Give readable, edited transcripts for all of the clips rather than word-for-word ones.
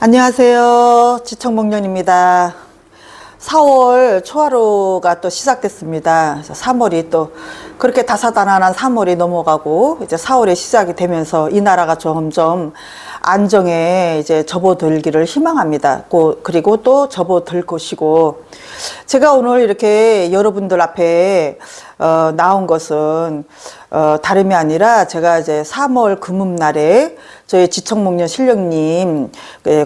안녕하세요. 지청목련입니다. 4월 초하루가 또 시작됐습니다. 그래서 3월이 또 그렇게 다사다난한 3월이 넘어가고 이제 4월이 시작이 되면서 이 나라가 점점 안정에 이제 접어들기를 희망합니다. 그리고 또 접어들 것이고, 제가 오늘 이렇게 여러분들 앞에 나온 것은 다름이 아니라 제가 이제 3월 금음날에 저희 지청목련 신령님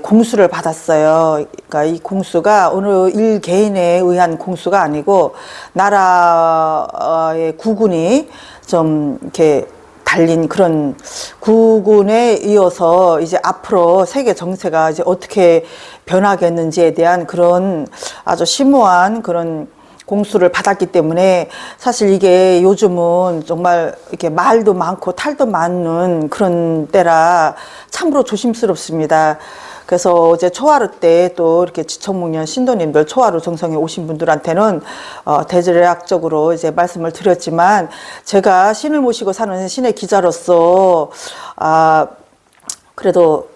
공수를 받았어요. 그러니까 이 공수가 어느 일 개인에 의한 공수가 아니고 나라의 국군이 좀 이렇게 달린 그런 국군에 이어서 이제 앞으로 세계 정세가 이제 어떻게 변하겠는지에 대한 그런 아주 심오한 그런 공수를 받았기 때문에 사실 이게 요즘은 정말 이렇게 말도 많고 탈도 많은 그런 때라 참으로 조심스럽습니다. 그래서 어제 초하루 때 또 이렇게 지청목련 신도님들 초하루 정성에 오신 분들한테는 대략적으로 이제 말씀을 드렸지만, 제가 신을 모시고 사는 신의 기자로서 그래도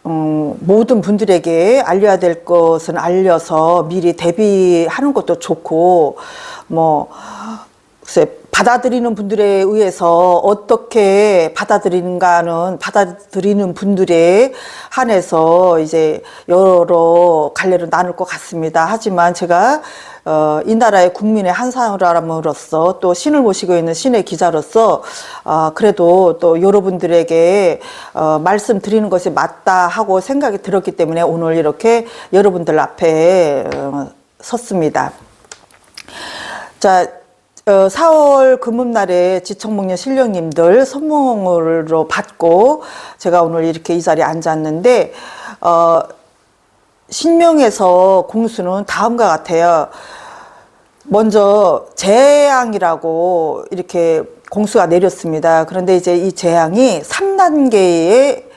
모든 분들에게 알려야 될 것은 알려서 미리 대비하는 것도 좋고, 글쎄 받아들이는 분들에 의해서 어떻게 받아들이는가는 받아들이는 분들에 한해서 이제 여러 갈래로 나눌 것 같습니다. 하지만 제가 이 나라의 국민의 한 사람으로서 또 신을 모시고 있는 신의 기자로서 그래도 또 여러분들에게 말씀드리는 것이 맞다 하고 생각이 들었기 때문에 오늘 이렇게 여러분들 앞에 섰습니다. 자, 4월 금음날에 지청목련 신령님들 선몽으로 받고 제가 오늘 이렇게 이 자리에 앉았는데, 신명에서 공수는 다음과 같아요. 먼저 재앙이라고 이렇게 공수가 내렸습니다. 그런데 이제 이 재앙이 3단계에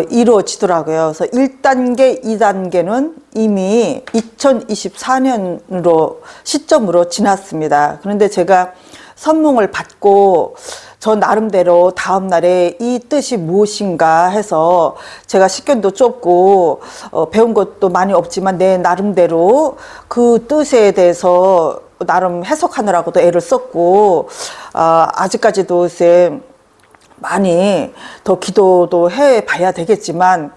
이루어지더라고요. 그래서 1단계, 2단계는 이미 2024년으로 시점으로 지났습니다. 그런데 제가 선몽을 받고 저 나름대로 다음날에 이 뜻이 무엇인가 해서 제가 식견도 좁고 배운 것도 많이 없지만 내 나름대로 그 뜻에 대해서 나름 해석하느라고도 애를 썼고, 아직까지도 글쎄 많이 더 기도도 해 봐야 되겠지만,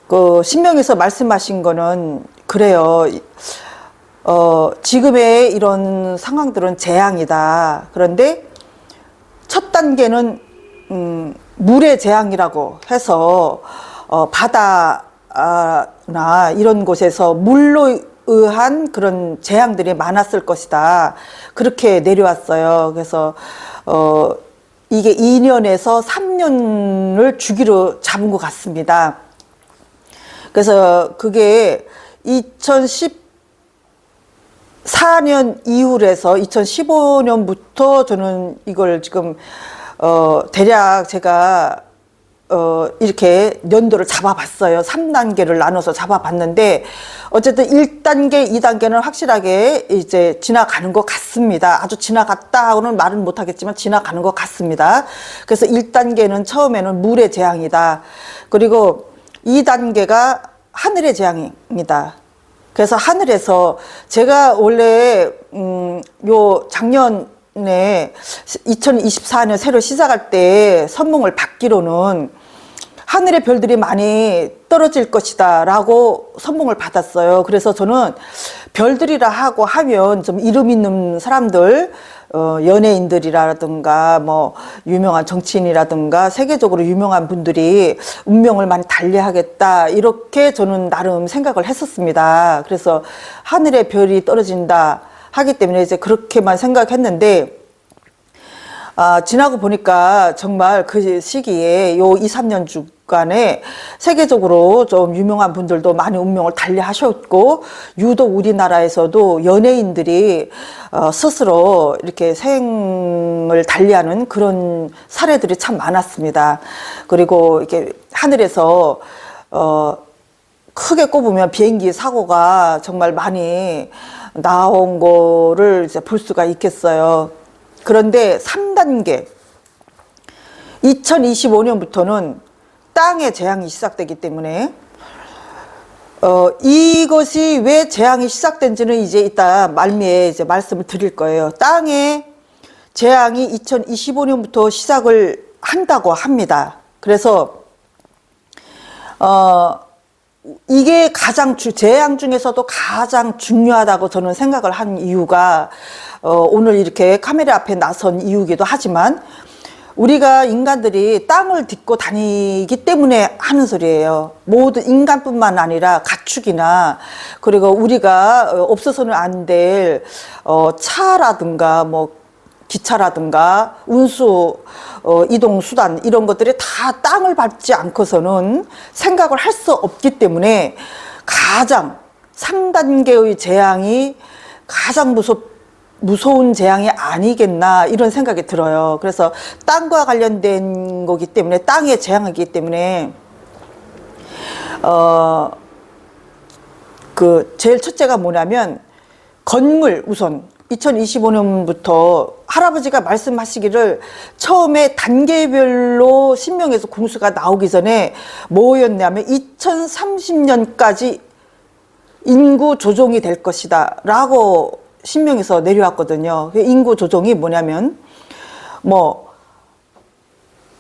그 신명에서 말씀하신 거는 그래요. 지금의 이런 상황들은 재앙이다. 그런데 첫 단계는 물의 재앙이라고 해서 바다나 이런 곳에서 물로 의한 그런 재앙들이 많았을 것이다. 그렇게 내려왔어요. 그래서 이게 2년에서 3년을 주기로 잡은 것 같습니다. 그래서 그게 2014년 이후에서 2015년부터 저는 이걸 지금 대략 제가 이렇게 연도를 잡아봤어요. 3단계를 나눠서 잡아봤는데 어쨌든 1단계, 2단계는 확실하게 이제 지나가는 것 같습니다. 아주 지나갔다고는 말은 못하겠지만 지나가는 것 같습니다. 그래서 1단계는 처음에는 물의 재앙이다. 그리고 2단계가 하늘의 재앙입니다. 그래서 하늘에서 제가 원래 요 작년에 2024년 새로 시작할 때 선몽을 받기로는 하늘의 별들이 많이 떨어질 것이다 라고 선몽을 받았어요. 그래서 저는 별들이라 하면 좀 이름 있는 사람들, 연예인들이라든가 뭐 유명한 정치인이라든가 세계적으로 유명한 분들이 운명을 많이 달리하겠다, 이렇게 저는 나름 생각을 했었습니다. 그래서 하늘의 별이 떨어진다 하기 때문에 이제 그렇게만 생각했는데, 지나고 보니까 정말 그 시기에 요 2, 3년 주간에 세계적으로 좀 유명한 분들도 많이 운명을 달리하셨고, 유독 우리나라에서도 연예인들이 스스로 이렇게 생을 달리하는 그런 사례들이 참 많았습니다. 그리고 이렇게 하늘에서 크게 꼽으면 비행기 사고가 정말 많이 나온 거를 이제 볼 수가 있겠어요. 그런데 3단계 2025년부터는 땅에 재앙이 시작되기 때문에 이것이 왜 재앙이 시작된지는 이제 이따 말미에 이제 말씀을 드릴 거예요. 땅에 재앙이 2025년부터 시작을 한다고 합니다. 그래서 이게 재앙 중에서도 가장 중요하다고 저는 생각을 한 이유가 오늘 이렇게 카메라 앞에 나선 이유기도 하지만 우리가 인간들이 땅을 딛고 다니기 때문에 하는 소리예요. 모든 인간뿐만 아니라 가축이나 그리고 우리가 없어서는 안 될 차라든가 뭐 기차라든가 운수 이동 수단 이런 것들이 다 땅을 밟지 않고서는 생각을 할 수 없기 때문에 가장 3단계의 재앙이 가장 무서운 재앙이 아니겠나 이런 생각이 들어요. 그래서 땅과 관련된 거기 때문에 땅의 재앙이기 때문에 제일 첫째가 뭐냐면 건물 우선 2025년부터 할아버지가 말씀하시기를 처음에 단계별로 신명에서 공수가 나오기 전에 뭐였냐면 2030년까지 인구 조정이 될 것이다 라고 신명에서 내려왔거든요. 인구 조정이 뭐냐면 뭐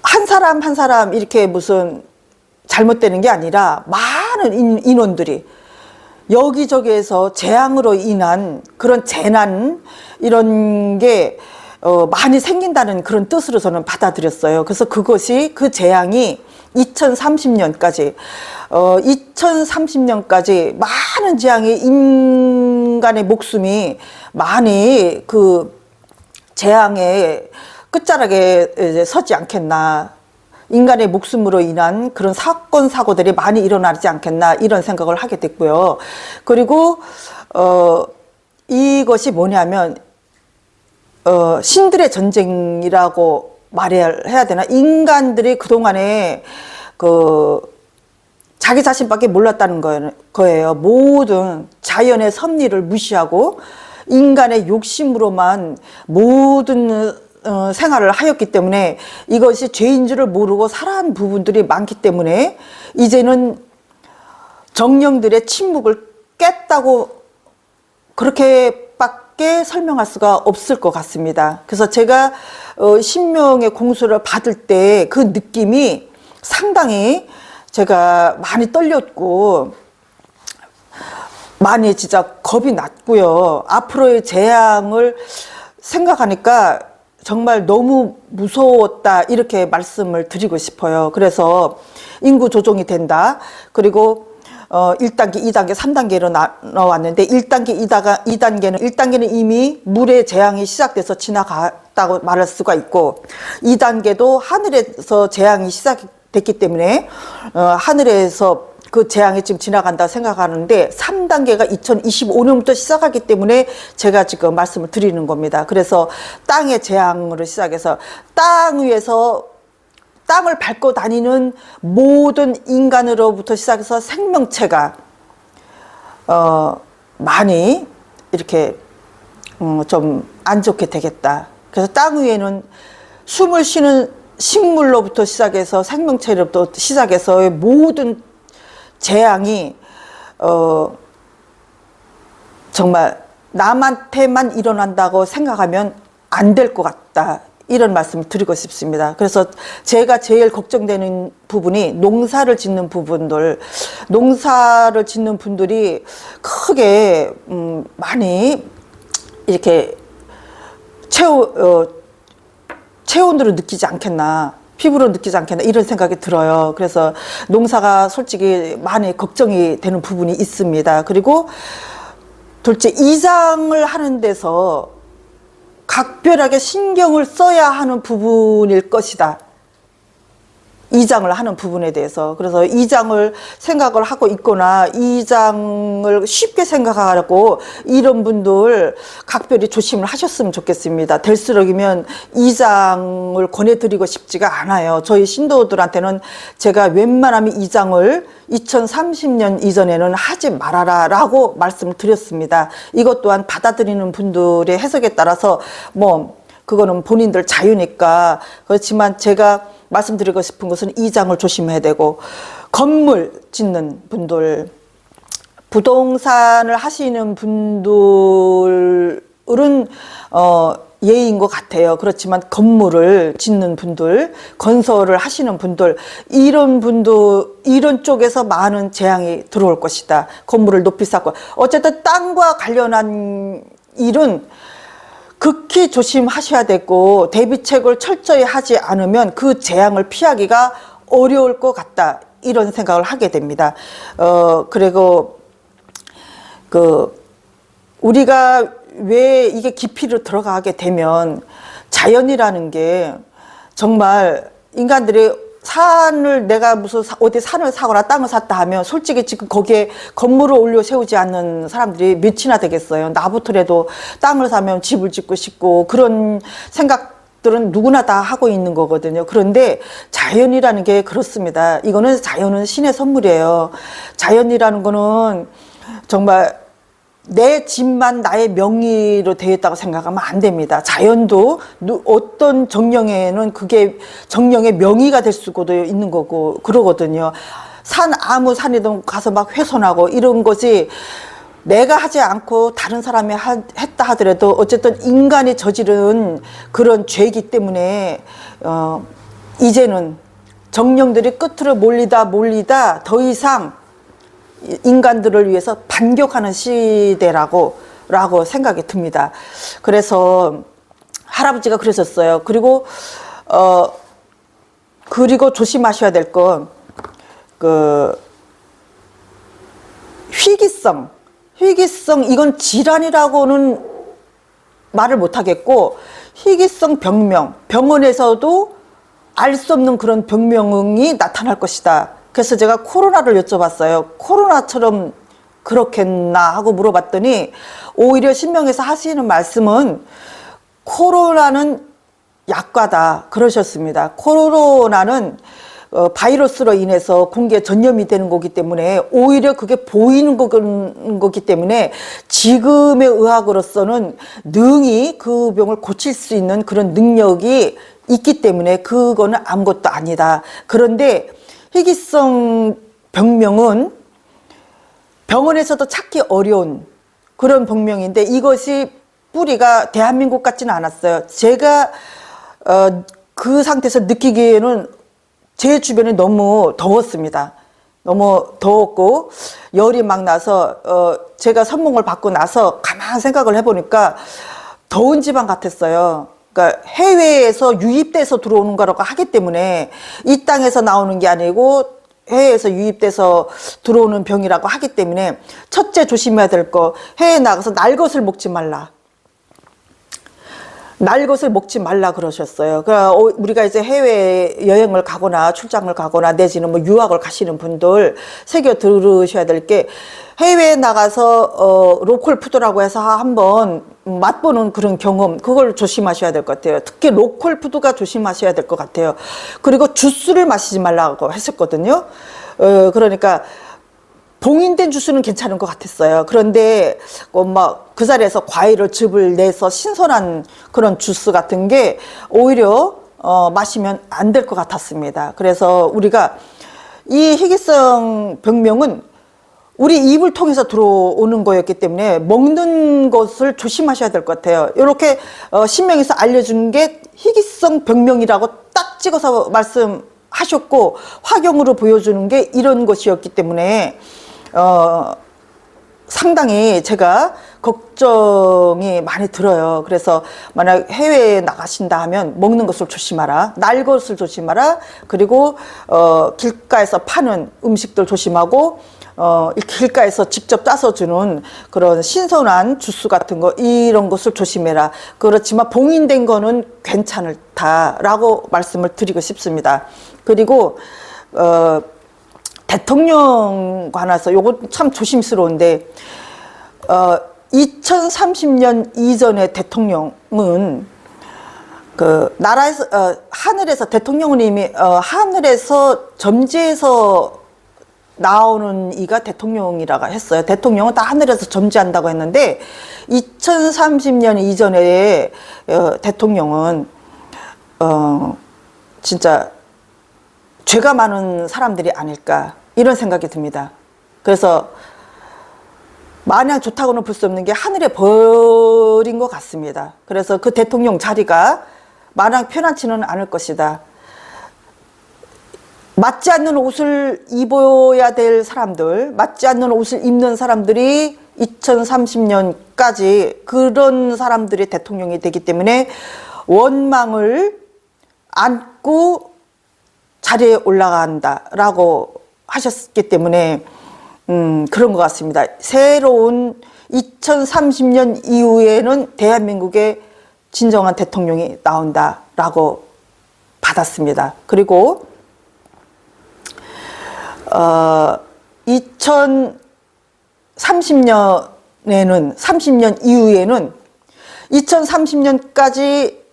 한 사람 한 사람 이렇게 무슨 잘못되는 게 아니라 많은 인원들이 여기저기에서 재앙으로 인한 그런 재난 이런 게 많이 생긴다는 그런 뜻으로 저는 받아들였어요. 그래서 그것이 그 재앙이 2030년까지 많은 재앙이 인간의 목숨이 많이 그 재앙의 끝자락에 이제 서지 않겠나. 인간의 목숨으로 인한 그런 사건 사고들이 많이 일어나지 않겠나 이런 생각을 하게 됐고요. 그리고 이것이 뭐냐면 신들의 전쟁이라고 말해야 되나? 인간들이 그동안에 자기 자신밖에 몰랐다는 거예요. 모든 자연의 섭리를 무시하고 인간의 욕심으로만 모든 생활을 하였기 때문에 이것이 죄인 줄을 모르고 살아온 부분들이 많기 때문에 이제는 정령들의 침묵을 깼다고 그렇게밖에 설명할 수가 없을 것 같습니다. 그래서 제가 신명의 공수를 받을 때 그 느낌이 상당히 제가 많이 떨렸고 많이 진짜 겁이 났고요. 앞으로의 재앙을 생각하니까 정말 너무 무서웠다 이렇게 말씀을 드리고 싶어요. 그래서 인구 조정이 된다. 그리고 1단계, 2단계, 3단계로 나왔는데 1단계는 이미 물의 재앙이 시작돼서 지나갔다고 말할 수가 있고 2단계도 하늘에서 재앙이 시작됐기 때문에 하늘에서 그 재앙이 지금 지나간다 생각하는데 3단계가 2025년부터 시작하기 때문에 제가 지금 말씀을 드리는 겁니다. 그래서 땅의 재앙으로 시작해서 땅 위에서 땅을 밟고 다니는 모든 인간으로부터 시작해서 생명체가 많이 이렇게 좀 안 좋게 되겠다. 그래서 땅 위에는 숨을 쉬는 식물로부터 시작해서 생명체로부터 시작해서 모든 재앙이 정말 남한테만 일어난다고 생각하면 안 될 것 같다. 이런 말씀을 드리고 싶습니다. 그래서 제가 제일 걱정되는 부분이 농사를 짓는 분들이 크게 많이 이렇게 체온으로 느끼지 않겠나, 피부로 느끼지 않겠나 이런 생각이 들어요. 그래서 농사가 솔직히 많이 걱정이 되는 부분이 있습니다. 그리고 둘째, 이장을 하는 데서 각별하게 신경을 써야 하는 부분일 것이다. 이장을 하는 부분에 대해서. 그래서 이장을 생각을 하고 있거나 이장을 쉽게 생각하고 이런 분들 각별히 조심을 하셨으면 좋겠습니다. 될수록이면 이장을 권해드리고 싶지가 않아요. 저희 신도들한테는 제가 웬만하면 이장을 2030년 이전에는 하지 말아라 라고 말씀을 드렸습니다. 이것 또한 받아들이는 분들의 해석에 따라서 그거는 본인들 자유니까. 그렇지만 제가 말씀드리고 싶은 것은 이장을 조심해야 되고, 건물 짓는 분들, 부동산을 하시는 분들은 예인 것 같아요. 그렇지만 건물을 짓는 분들, 건설을 하시는 분들, 이런 쪽에서 많은 재앙이 들어올 것이다. 건물을 높이 쌓고. 어쨌든 땅과 관련한 일은 극히 조심하셔야 되고, 대비책을 철저히 하지 않으면 그 재앙을 피하기가 어려울 것 같다. 이런 생각을 하게 됩니다. 그리고 우리가 왜 이게 깊이로 들어가게 되면, 자연이라는 게 정말 인간들이 내가 무슨 어디 산을 사거나 땅을 샀다 하면 솔직히 지금 거기에 건물을 올려 세우지 않는 사람들이 몇이나 되겠어요. 나부터라도 땅을 사면 집을 짓고 싶고 그런 생각들은 누구나 다 하고 있는 거거든요. 그런데 자연이라는 게 그렇습니다. 자연은 신의 선물이에요. 자연이라는 거는 정말 내 집만 나의 명의로 되어 있다고 생각하면 안 됩니다. 자연도 어떤 정령에는 그게 정령의 명의가 될 수도 있는 거고 그러거든요. 아무 산이든 가서 막 훼손하고 이런 것이 내가 하지 않고 다른 사람이 했다 하더라도 어쨌든 인간이 저지른 그런 죄이기 때문에 이제는 정령들이 끝으로 몰리다 더 이상 인간들을 위해서 반격하는 시대라고 생각이 듭니다. 그래서 할아버지가 그러셨어요. 그리고 조심하셔야 될 건 희귀성 이건 질환이라고는 말을 못 하겠고, 희귀성 병원에서도 알 수 없는 그런 병명이 나타날 것이다. 그래서 제가 코로나를 여쭤봤어요. 코로나처럼 그렇겠나 하고 물어봤더니, 오히려 신명에서 하시는 말씀은 코로나는 약과다 그러셨습니다. 코로나는 바이러스로 인해서 공기에 전염이 되는 거기 때문에 오히려 그게 보이는 거기 때문에 지금의 의학으로서는 능히 그 병을 고칠 수 있는 그런 능력이 있기 때문에 그거는 아무것도 아니다. 그런데 희귀성 병명은 병원에서도 찾기 어려운 그런 병명인데, 이것이 뿌리가 대한민국 같지는 않았어요. 제가 그 상태에서 느끼기에는 제 주변이 너무 더웠습니다. 너무 더웠고 열이 막 나서 제가 선몽을 받고 나서 가만 생각을 해보니까 더운 지방 같았어요. 그러니까 해외에서 유입돼서 들어오는 거라고 하기 때문에 이 땅에서 나오는 게 아니고 해외에서 유입돼서 들어오는 병이라고 하기 때문에, 첫째 조심해야 될 거, 해외에 나가서 날 것을 먹지 말라. 날 것을 먹지 말라 그러셨어요. 그러니까 우리가 이제 해외 여행을 가거나 출장을 가거나 내지는 뭐 유학을 가시는 분들 새겨 들으셔야 될 게, 해외에 나가서 로컬 푸드라고 해서 한번 맛보는 그런 경험, 그걸 조심하셔야 될 것 같아요. 특히 로컬 푸드가 조심하셔야 될 것 같아요. 그리고 주스를 마시지 말라고 했었거든요. 그러니까 봉인된 주스는 괜찮은 것 같았어요. 그런데 그 자리에서 과일을 즙을 내서 신선한 그런 주스 같은 게 오히려 마시면 안 될 것 같았습니다. 그래서 우리가 이 희귀성 병명은 우리 입을 통해서 들어오는 거였기 때문에 먹는 것을 조심하셔야 될 것 같아요. 이렇게 신명에서 알려준 게 희귀성 병명이라고 딱 찍어서 말씀하셨고, 화경으로 보여주는 게 이런 것이었기 때문에 상당히 제가 걱정이 많이 들어요. 그래서 만약 해외에 나가신다 하면 먹는 것을 조심하라. 날 것을 조심하라. 그리고 길가에서 파는 음식들 조심하고, 길가에서 직접 따서 주는 그런 신선한 주스 같은 거, 이런 것을 조심해라. 그렇지만 봉인된 거는 괜찮다라고 말씀을 드리고 싶습니다. 그리고 대통령 관해서 요거 참 조심스러운데, 2030년 이전의 대통령은 나라에서 하늘에서 대통령은 이미 하늘에서 점지해서 나오는 이가 대통령이라고 했어요. 대통령은 다 하늘에서 점지한다고 했는데, 2030년 이전의 대통령은 진짜 죄가 많은 사람들이 아닐까 이런 생각이 듭니다. 그래서 마냥 좋다고는 볼 수 없는 게 하늘에 벌인 것 같습니다. 그래서 그 대통령 자리가 마냥 편안치는 않을 것이다. 맞지 않는 옷을 입어야 될 사람들, 맞지 않는 옷을 입는 사람들이 2030년까지 그런 사람들이 대통령이 되기 때문에 원망을 안고 자리에 올라간다라고 하셨기 때문에 그런 것 같습니다. 새로운 2030년 이후에는 대한민국의 진정한 대통령이 나온다라고 받았습니다. 그리고 2030년 이후에는 2030년까지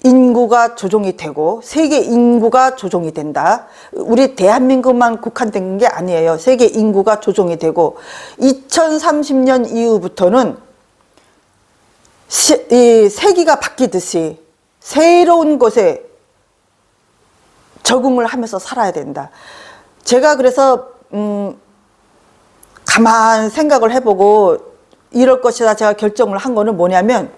인구가 조정이 되고 세계 인구가 조정이 된다. 우리 대한민국만 국한된 게 아니에요. 세계 인구가 조정이 되고 2030년 이후부터는 세기가 바뀌듯이 새로운 것에 적응을 하면서 살아야 된다. 제가 그래서 가만 생각을 해보고 이럴 것이다 제가 결정을 한 거는 뭐냐면,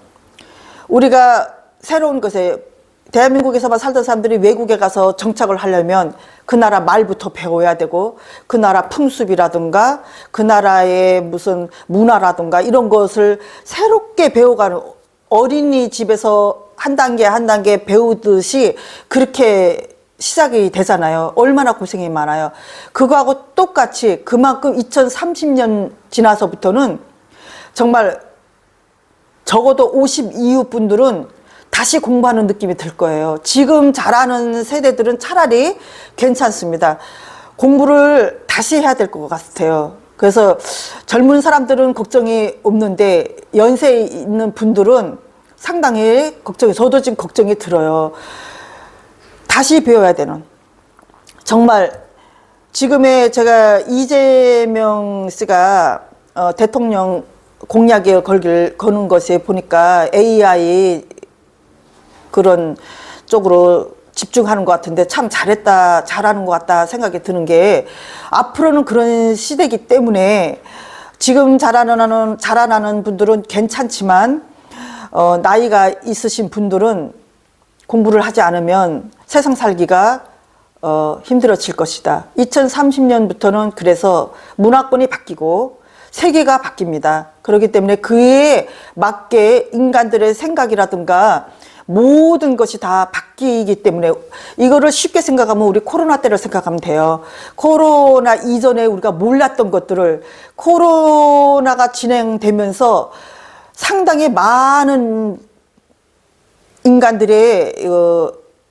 우리가 새로운 것에 대한민국에서만 살던 사람들이 외국에 가서 정착을 하려면 그 나라 말부터 배워야 되고 그 나라 풍습이라든가 그 나라의 무슨 문화라든가 이런 것을 새롭게 배워가는, 어린이집에서 한 단계 한 단계 배우듯이 그렇게 시작이 되잖아요. 얼마나 고생이 많아요. 그거하고 똑같이 그만큼 2030년 지나서부터는 정말 적어도 50 이후 분들은 다시 공부하는 느낌이 들 거예요. 지금 잘하는 세대들은 차라리 괜찮습니다. 공부를 다시 해야 될 것 같아요. 그래서 젊은 사람들은 걱정이 없는데 연세에 있는 분들은 상당히 걱정이, 저도 지금 걱정이 들어요. 다시 배워야 되는, 정말 지금의 제가 이재명 씨가 대통령 공약에 거는 것에 보니까 AI 그런 쪽으로 집중하는 것 같은데 참 잘했다, 잘하는 것 같다 생각이 드는 게, 앞으로는 그런 시대이기 때문에 지금 자라나는 분들은 괜찮지만 나이가 있으신 분들은 공부를 하지 않으면 세상 살기가 힘들어질 것이다. 2030년부터는 그래서 문화권이 바뀌고 세계가 바뀝니다. 그렇기 때문에 그에 맞게 인간들의 생각이라든가 모든 것이 다 바뀌기 때문에, 이거를 쉽게 생각하면 우리 코로나 때를 생각하면 돼요. 코로나 이전에 우리가 몰랐던 것들을 코로나가 진행되면서 상당히 많은 인간들의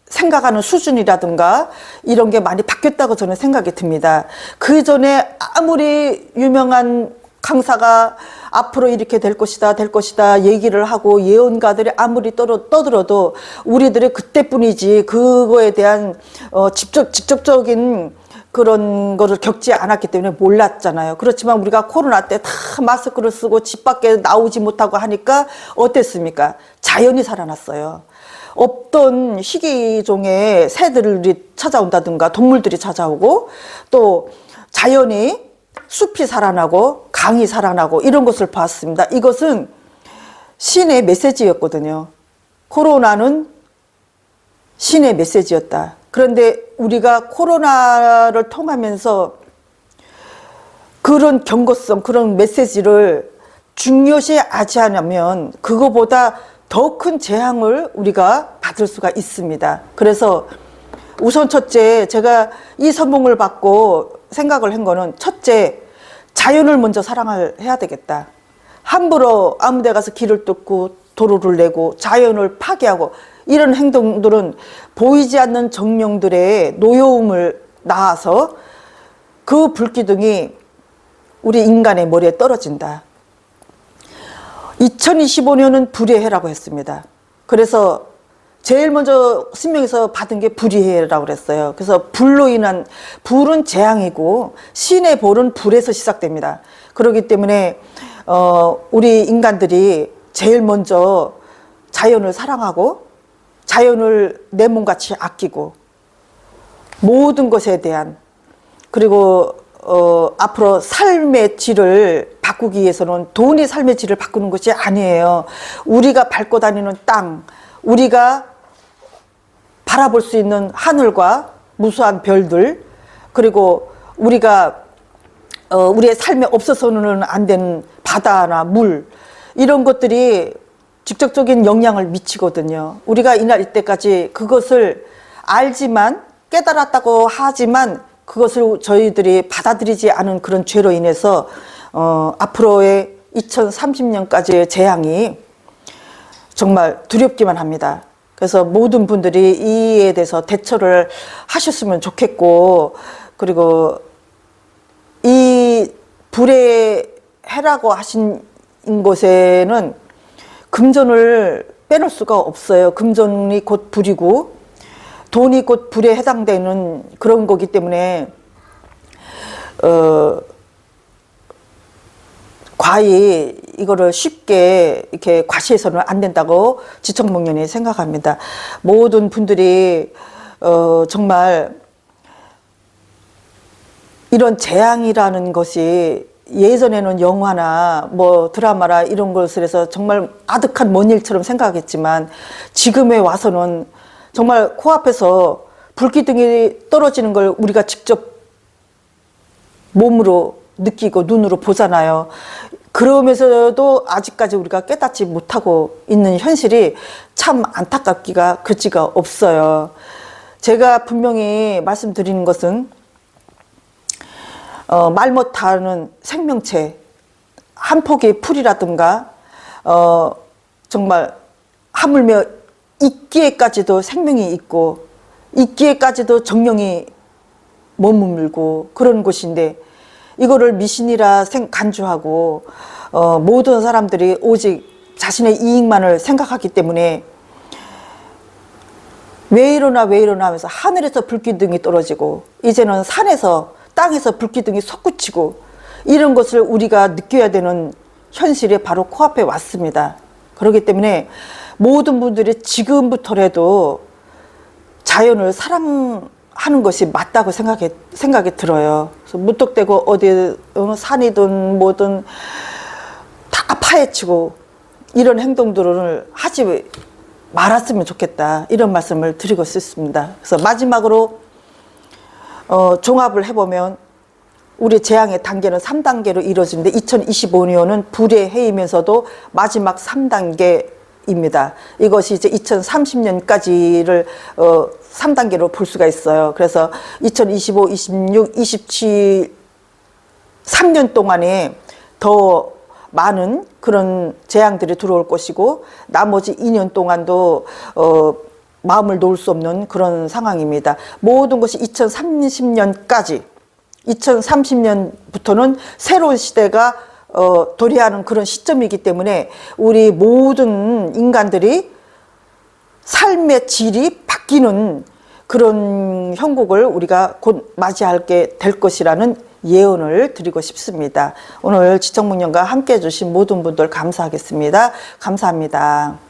생각하는 수준이라든가 이런 게 많이 바뀌었다고 저는 생각이 듭니다. 그 전에 아무리 유명한 강사가 앞으로 이렇게 될 것이다 얘기를 하고 예언가들이 아무리 떠들어도 우리들이 그때뿐이지 그거에 대한 직접적인 그런 거를 겪지 않았기 때문에 몰랐잖아요. 그렇지만 우리가 코로나 때 다 마스크를 쓰고 집 밖에 나오지 못하고 하니까 어땠습니까? 자연이 살아났어요. 없던 희귀종의 새들이 찾아온다든가 동물들이 찾아오고 또 자연이, 숲이 살아나고 강이 살아나고 이런 것을 봤습니다. 이것은 신의 메시지였거든요. 코로나는 신의 메시지였다. 그런데 우리가 코로나를 통하면서 그런 경고성, 그런 메시지를 중요시하지 않으면 그거보다 더 큰 재앙을 우리가 받을 수가 있습니다. 그래서 우선 첫째, 제가 이 선봉을 받고 생각을 한 거는, 첫째, 자연을 먼저 사랑을 해야 되겠다. 함부로 아무 데 가서 길을 뚫고 도로를 내고 자연을 파괴하고 이런 행동들은 보이지 않는 정령들의 노여움을 낳아서 그 불기둥이 우리 인간의 머리에 떨어진다. 2025년은 불의 해라고 했습니다. 그래서 제일 먼저 신명에서 받은 게 불의 해라고 그랬어요. 그래서 불로 인한, 불은 재앙이고 신의 벌은 불에서 시작됩니다. 그렇기 때문에 우리 인간들이 제일 먼저 자연을 사랑하고 자연을 내 몸같이 아끼고 모든 것에 대한, 그리고 앞으로 삶의 질을 바꾸기 위해서는 돈이 삶의 질을 바꾸는 것이 아니에요. 우리가 밟고 다니는 땅, 우리가 바라볼 수 있는 하늘과 무수한 별들, 그리고 우리가 우리의 삶에 없어서는 안 되는 바다나 물, 이런 것들이 직접적인 영향을 미치거든요. 우리가 이날 이때까지 그것을 알지만, 깨달았다고 하지만 그것을 저희들이 받아들이지 않은 그런 죄로 인해서 앞으로의 2030년까지의 재앙이 정말 두렵기만 합니다. 그래서 모든 분들이 이에 대해서 대처를 하셨으면 좋겠고, 그리고 이 불의 해라고 하신 곳에는 금전을 빼놓을 수가 없어요. 금전이 곧 불이고 돈이 곧 불에 해당되는 그런 거기 때문에 과히 이거를 쉽게 이렇게 과시해서는 안 된다고 지청목련이 생각합니다. 모든 분들이 정말 이런 재앙이라는 것이 예전에는 영화나 뭐 드라마라 이런 것을 해서 정말 아득한 먼 일처럼 생각했지만, 지금에 와서는 정말 코앞에서 불기둥이 떨어지는 걸 우리가 직접 몸으로 느끼고 눈으로 보잖아요. 그러면서도 아직까지 우리가 깨닫지 못하고 있는 현실이 참 안타깝기가 그지가 없어요. 제가 분명히 말씀드리는 것은 말 못하는 생명체, 한 폭의 풀이라든가 정말 하물며 이끼에까지도 생명이 있고 이끼에까지도 정령이 머물고 그런 곳인데, 이거를 미신이라 간주하고 모든 사람들이 오직 자신의 이익만을 생각하기 때문에 왜 이러나 하면서 하늘에서 불기둥이 떨어지고 이제는 산에서 땅에서 불기둥이 솟구치고 이런 것을 우리가 느껴야 되는 현실이 바로 코앞에 왔습니다. 그렇기 때문에 모든 분들이 지금부터라도 자연을 사랑하는 것이 맞다고 생각이 들어요. 그래서 무턱대고 어디 산이든 뭐든 다 파헤치고 이런 행동들을 하지 말았으면 좋겠다, 이런 말씀을 드리고 싶습니다. 그래서 마지막으로 종합을 해보면 우리 재앙의 단계는 3단계로 이루어지는데 2025년은 불의 해이면서도 마지막 3단계입니다. 이것이 이제 2030년까지를 3단계로 볼 수가 있어요. 그래서 2025, 26, 27, 3년 동안에 더 많은 그런 재앙들이 들어올 것이고, 나머지 2년 동안도 마음을 놓을 수 없는 그런 상황입니다. 모든 것이 2030년까지, 2030년부터는 새로운 시대가 도래하는 그런 시점이기 때문에 우리 모든 인간들이 삶의 질이 바뀌는 그런 형국을 우리가 곧 맞이하게 될 것이라는 예언을 드리고 싶습니다. 오늘 지청목련과 함께 해주신 모든 분들 감사하겠습니다. 감사합니다.